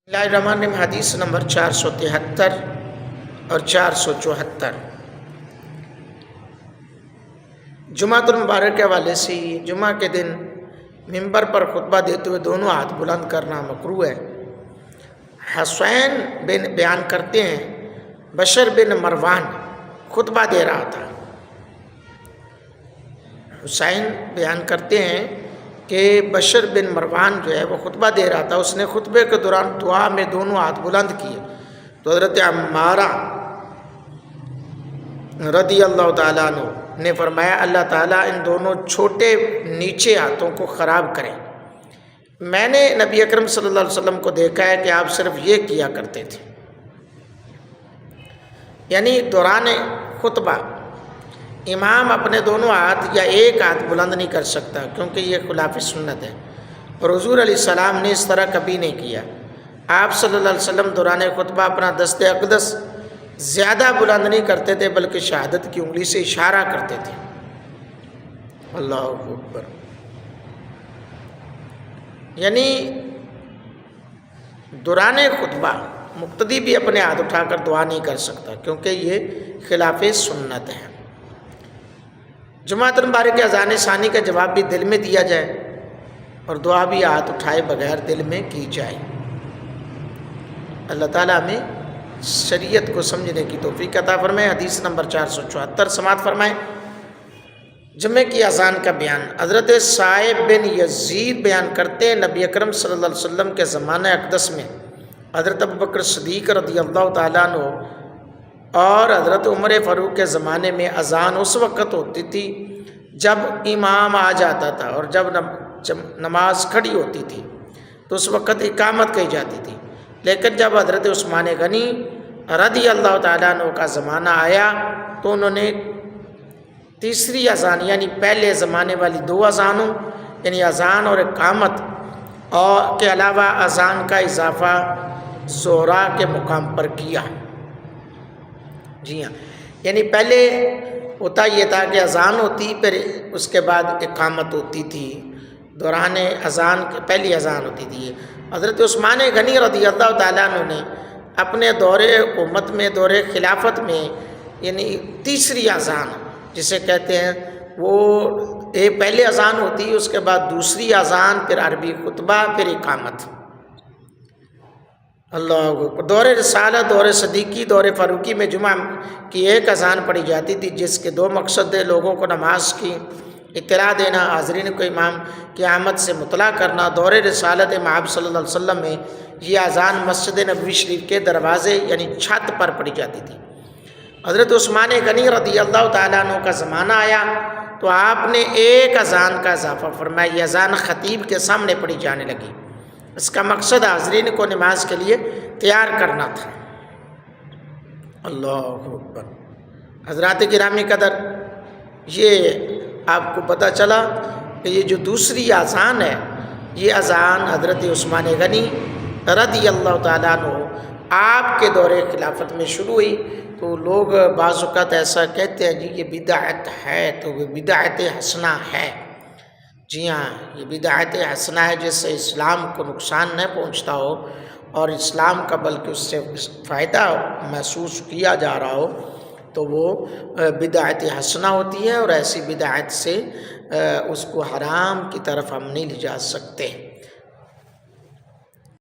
اللہ الرحمن الرحیم حدیث نمبر 473 اور 474 جمعۃ المبارک کے حوالے سے جمعہ کے دن ممبر پر خطبہ دیتے ہوئے دونوں ہاتھ بلند کرنا مکروہ ہے۔ حسین بن بیان کرتے ہیں بشر بن مروان خطبہ دے رہا تھا۔ حسین بیان کرتے ہیں کہ بشر بن مروان جو ہے وہ خطبہ دے رہا تھا، اس نے خطبے کے دوران دعا میں دونوں ہاتھ بلند کیے تو حضرت عمارہ رضی اللہ تعالیٰ عنہ نے فرمایا اللہ تعالیٰ ان دونوں چھوٹے نیچے ہاتھوں کو خراب کریں۔ میں نے نبی اکرم صلی اللہ علیہ وسلم کو دیکھا ہے کہ آپ صرف یہ کیا کرتے تھے، یعنی دوران خطبہ امام اپنے دونوں ہاتھ یا ایک ہاتھ بلند نہیں کر سکتا کیونکہ یہ خلاف سنت ہے، اور حضور علیہ السلام نے اس طرح کبھی نہیں کیا۔ آپ صلی اللہ علیہ وسلم دوران خطبہ اپنا دست اقدس زیادہ بلند نہیں کرتے تھے بلکہ شہادت کی انگلی سے اشارہ کرتے تھے۔ اللہ اکبر۔ یعنی دوران خطبہ مقتدی بھی اپنے ہاتھ اٹھا کر دعا نہیں کر سکتا کیونکہ یہ خلاف سنت ہے۔ جمعۃ المبارک کے اذان ثانی کا جواب بھی دل میں دیا جائے اور دعا بھی ہاتھ اٹھائے بغیر دل میں کی جائے۔ اللہ تعالیٰ ہمیں شریعت کو سمجھنے کی توفیق عطا فرمائے۔ حدیث نمبر 474 سماعت فرمائے۔ جمعہ کی اذان کا بیان حضرت صائب بن یزید بیان کرتے ہیں نبی اکرم صلی اللہ علیہ وسلم کے زمانہ اقدس میں حضرت ابوبکر صدیق رضی اللہ تعالیٰ عنہ اور حضرت عمر فاروق کے زمانے میں اذان اس وقت ہوتی تھی جب امام آ جاتا تھا، اور جب نماز کھڑی ہوتی تھی تو اس وقت اقامت کہی جاتی تھی، لیکن جب حضرت عثمان غنی رضی اللہ تعالیٰ عنہ کا زمانہ آیا تو انہوں نے تیسری اذان یعنی پہلے زمانے والی دو اذانوں یعنی اذان اور اقامت اور کے علاوہ اذان کا اضافہ ظہر کے مقام پر کیا۔ جی ہاں، یعنی پہلے ہوتا یہ تھا کہ اذان ہوتی پھر اس کے بعد اقامت ہوتی تھی، دوران اذان پہلی اذان ہوتی تھی۔ حضرت عثمان غنی رضی اللہ تعالیٰ عنہ نے اپنے دور حکومت میں دور خلافت میں یعنی تیسری اذان جسے کہتے ہیں وہ پہلے اذان ہوتی اس کے بعد دوسری اذان پھر عربی خطبہ پھر اقامت۔ اللہ اکبر۔ دور رسالت، دور صدیقی، دور فاروقی میں جمعہ کی ایک اذان پڑھی جاتی تھی جس کے دو مقصد تھے، لوگوں کو نماز کی اطلاع دینا، حاضرین کو امام کی آمد سے مطلع کرنا۔ دور رسالت مآب صلی اللہ علیہ وسلم میں یہ اذان مسجد نبوی شریف کے دروازے یعنی چھت پر پڑھی جاتی تھی۔ حضرت عثمان غنی رضی اللہ تعالیٰ عنہ کا زمانہ آیا تو آپ نے ایک اذان کا اضافہ فرمایا، یہ اذان خطیب کے سامنے پڑھی جانے لگی۔ اس کا مقصد حاضرین کو نماز کے لیے تیار کرنا تھا۔ اللہ اکبر۔ حضرات گرامی قدر، یہ آپ کو پتہ چلا کہ یہ جو دوسری اذان ہے یہ اذان حضرت عثمان غنی رضی اللہ تعالیٰ عنہ آپ کے دور خلافت میں شروع ہوئی، تو لوگ بعض اوقات ایسا کہتے ہیں جی یہ بدعت ہے، تو وہ بدعت حسنہ ہے۔ جی ہاں، یہ بدعت حسنہ ہے جس سے اسلام کو نقصان نہ پہنچتا ہو اور اسلام کا بلکہ اس سے فائدہ محسوس کیا جا رہا ہو تو وہ بدعت حسنہ ہوتی ہے، اور ایسی بدعت سے اس کو حرام کی طرف ہم نہیں لے جا سکتے۔